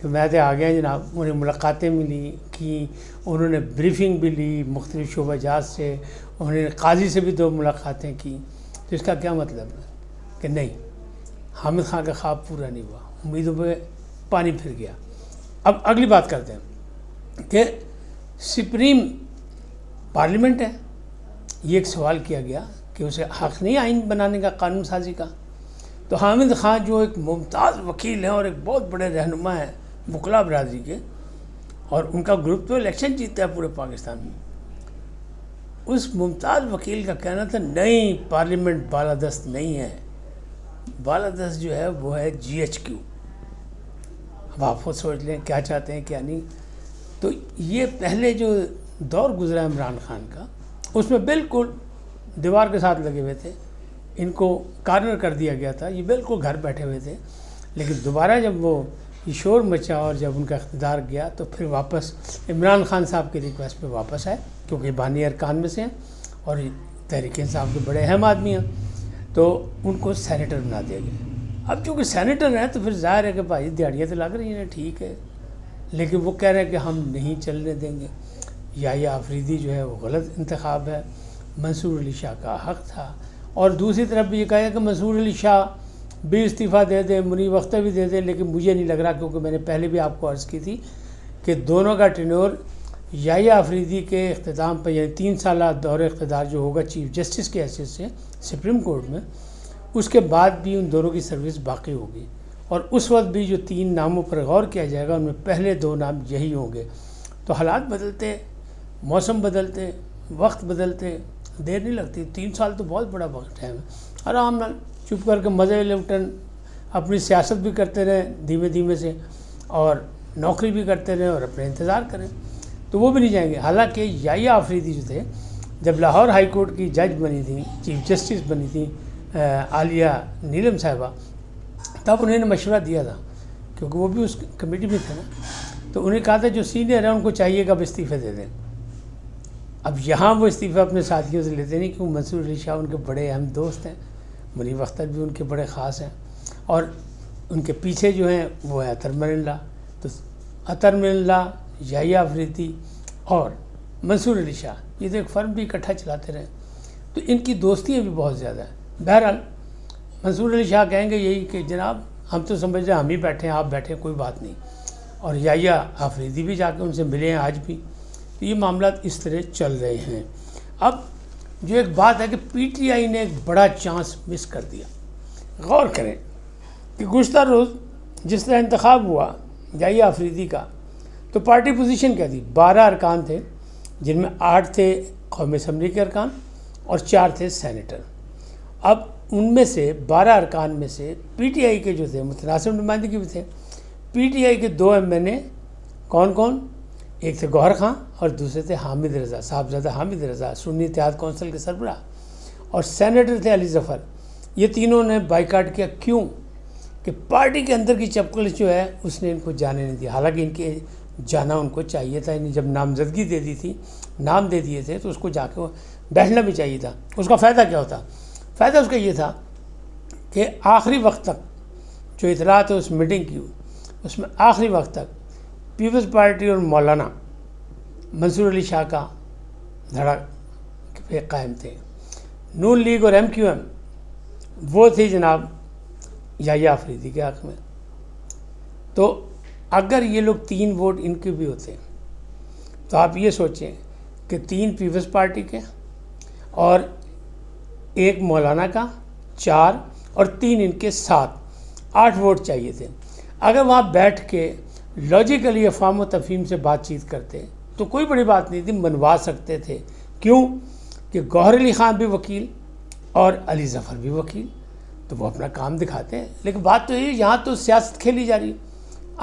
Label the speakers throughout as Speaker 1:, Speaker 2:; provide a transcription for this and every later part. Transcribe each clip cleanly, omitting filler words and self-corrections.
Speaker 1: کہ میں تو آ گیا جناب، انہیں ملاقاتیں ملی کی، انہوں نے بریفنگ بھی لی مختلف شعبہ جات سے، انہوں نے قاضی سے بھی 2 ملاقاتیں کی. تو اس کا کیا مطلب ہے کہ نہیں، حامد خان کا خواب پورا نہیں ہوا، امیدوں پہ پانی پھر گیا. اب اگلی بات کرتے ہیں کہ سپریم پارلیمنٹ ہے، یہ ایک سوال کیا گیا کہ اسے حق نہیں آئین بنانے کا، قانون سازی کا. تو حامد خان جو ایک ممتاز وکیل ہیں اور ایک بہت بڑے رہنما ہیں وکلاء برادری کے، اور ان کا گروپ تو الیکشن جیتا ہے پورے پاکستان میں، اس ممتاز وکیل کا کہنا تھا نہیں پارلیمنٹ بالادست نہیں ہے، بالادست جو ہے وہ ہے GHQ. اب آپ خود سوچ لیں کیا چاہتے ہیں کیا نہیں. تو یہ پہلے جو دور گزرا عمران خان کا، اس میں بالکل دیوار کے ساتھ لگے ہوئے تھے، ان کو کارنر کر دیا گیا تھا، یہ بالکل گھر بیٹھے ہوئے تھے. لیکن دوبارہ جب وہ یہ شور مچا اور جب ان کا اقتدار گیا تو پھر واپس عمران خان صاحب کے ریکویسٹ پہ واپس آئے، کیونکہ بانی ارکان میں سے ہیں اور تحریک انصاف کے بڑے اہم آدمی ہیں، تو ان کو سینیٹر بنا دیا گیا. اب چونکہ سینیٹر ہیں تو پھر ظاہر ہے کہ بھائی دیہڑیاں تو لگ رہی ہیں ٹھیک ہے، لیکن وہ کہہ رہے ہیں کہ ہم نہیں چلنے دیں گے. یحییٰ آفریدی جو ہے وہ غلط انتخاب ہے، منصور علی شاہ کا حق تھا. اور دوسری طرف بھی یہ کہا ہے کہ منصور علی شاہ بھی استعفیٰ دے دیں، منیب اختر بھی دے دیں، لیکن مجھے نہیں لگ رہا، کیونکہ میں نے پہلے بھی آپ کو عرض کی تھی کہ دونوں کا ٹینور یحییٰ آفریدی کے اختتام پہ، یعنی 3 سالہ دور اقتدار جو ہوگا چیف جسٹس کے حیثیت سے سپریم کورٹ میں، اس کے بعد بھی ان دونوں کی سروس باقی ہوگی. اور اس وقت بھی جو 3 ناموں پر غور کیا جائے گا ان میں پہلے 2 نام یہی ہوں گے. تو حالات بدلتے، موسم بدلتے، وقت بدلتے، دیر نہیں لگتی. 3 سال تو بہت بڑا وقت ہے، آرام نال چپ کر کے مزے لپٹن، اپنی سیاست بھی کرتے رہیں دھیمے دھیمے سے، اور نوکری بھی کرتے رہیں اور اپنے انتظار کریں. تو وہ بھی نہیں جائیں گے. حالانکہ یحییٰ آفریدی جو تھے، جب لاہور ہائی کورٹ کی جج بنی تھیں، چیف جسٹس بنی تھیں عالیہ نیلم صاحبہ، تب انہوں نے مشورہ دیا تھا، کیونکہ وہ بھی اس کمیٹی میں تھے نا. تو انہیں کہا تھا جو سینئر ہیں ان کو چاہیے کہ اب استعفے دے دیں. اب یہاں وہ استعفیٰ اپنے ساتھیوں سے لیتے نہیں، کیونکہ منصور علی شاہ ان کے بڑے اہم دوست ہیں، منیب اختر بھی ان کے بڑے خاص ہیں، اور ان کے پیچھے جو ہیں وہ ہے اطہر من اللہ. تو اطہر من اللہ، یحییٰ آفریدی اور منصور علی شاہ، یہ تو ایک فرم بھی اکٹھا چلاتے رہے، تو ان کی دوستیاں بھی بہت زیادہ ہیں. بہرحال منصور علی شاہ کہیں گے یہی کہ جناب ہم تو سمجھ رہے ہیں ہم ہی بیٹھے ہیں، آپ بیٹھے ہیں، کوئی بات نہیں. اور یحییٰ آفریدی بھی جا کے ان سے ملے ہیں آج بھی. تو یہ معاملات اس طرح چل رہے ہیں. اب جو ایک بات ہے کہ PTI نے ایک بڑا چانس مس کر دیا. غور کریں کہ گزشتہ روز جس طرح انتخاب ہوا یحییٰ آفریدی کا، تو پارٹی پوزیشن کیا تھی؟ 12 ارکان تھے، جن میں 8 تھے قومی اسمبلی کے ارکان اور 4 تھے سینیٹر. اب ان میں سے 12 ارکان میں سے PTI کے جو تھے متناسب نمائندگی بھی تھے. PTI کے 2 MN کون کون؟ ایک تھے گوہر خان اور دوسرے تھے حامد رضا، صاحبزادہ حامد رضا، سنی اتحاد کونسل کے سربراہ، اور سینیٹر تھے علی ظفر. یہ تینوں نے بائیکاٹ کیا. کیوں؟ کہ پارٹی کے اندر کی چپکلش جو ہے اس نے ان کو جانے نہیں دیا. حالانکہ ان کے جانا ان کو چاہیے تھا، انہیں جب نامزدگی دے دی تھی، نام دے دیے تھے، تو اس کو جا کے بیٹھنا بھی چاہیے تھا. اس کا فائدہ کیا ہوتا؟ فائدہ اس کا یہ تھا کہ آخری وقت تک جو اطلاعات اس میٹنگ کی، اس میں آخری وقت تک پیپلز پارٹی اور مولانا منصور علی شاہ کا دھڑا پہ قائم تھے. نون لیگ اور MQM وہ تھی جناب یحییٰ آفریدی کے حق میں. تو اگر یہ لوگ 3 ووٹ ان کے بھی ہوتے تو آپ یہ سوچیں کہ 3 پیپلز پارٹی کے اور 1 مولانا کا، 4 اور 3 ان کے 7، 8 ووٹ چاہیے تھے. اگر وہاں بیٹھ کے لاجیکلی افہام و تفہیم سے بات چیت کرتے تو کوئی بڑی بات نہیں تھی، منوا سکتے تھے. کیوں؟ کہ گوہر علی خان بھی وکیل اور علی ظفر بھی وکیل، تو وہ اپنا کام دکھاتے ہیں. لیکن بات تو یہ، یہاں تو سیاست کھیلی جا رہی ہے،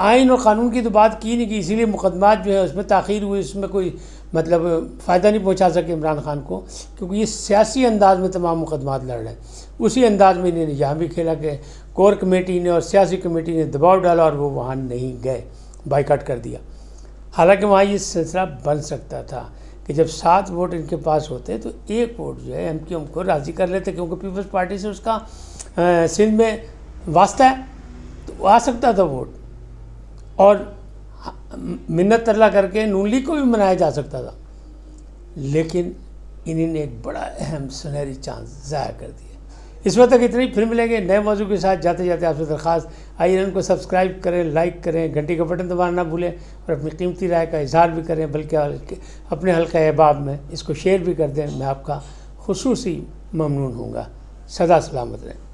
Speaker 1: آئین اور قانون کی تو بات کی نہیں کی. اسی لیے مقدمات جو ہے اس میں تاخیر ہوئی، اس میں کوئی مطلب فائدہ نہیں پہنچا سکے عمران خان کو، کیونکہ یہ سیاسی انداز میں تمام مقدمات لڑ رہے ہیں. اسی انداز میں انہوں نے یہاں بھی کھیلا کہ کور کمیٹی نے اور سیاسی کمیٹی نے دباؤ ڈالا اور وہ وہاں نہیں گئے، بائیکاٹ کر دیا. حالانکہ وہاں یہ سلسلہ بن سکتا تھا کہ جب 7 ووٹ ان کے پاس ہوتے تو 1 ووٹ جو ہے MQM کو راضی کر لیتے، کیونکہ پیپلز پارٹی سے اس کا سندھ میں واسطہ ہے، تو آ سکتا تھا ووٹ. اور منت اللہ کر کے نون لیگ کو بھی منایا جا سکتا تھا، لیکن انہوں نے ایک بڑا اہم سنہری چانس ضائع کر دیا۔ اس وقت تک اتنی، پھر ملیں گے نئے موضوع کے ساتھ۔ جاتے جاتے آپ سے درخواست، IANN کو سبسکرائب کریں، لائک کریں، گھنٹی کا بٹن دبانا نہ بھولیں، اور اپنی قیمتی رائے کا اظہار بھی کریں، بلکہ اپنے حلقہ احباب میں اس کو شیئر بھی کر دیں۔ میں آپ کا خصوصی ممنون ہوں گا۔ سدا سلامت رہیں۔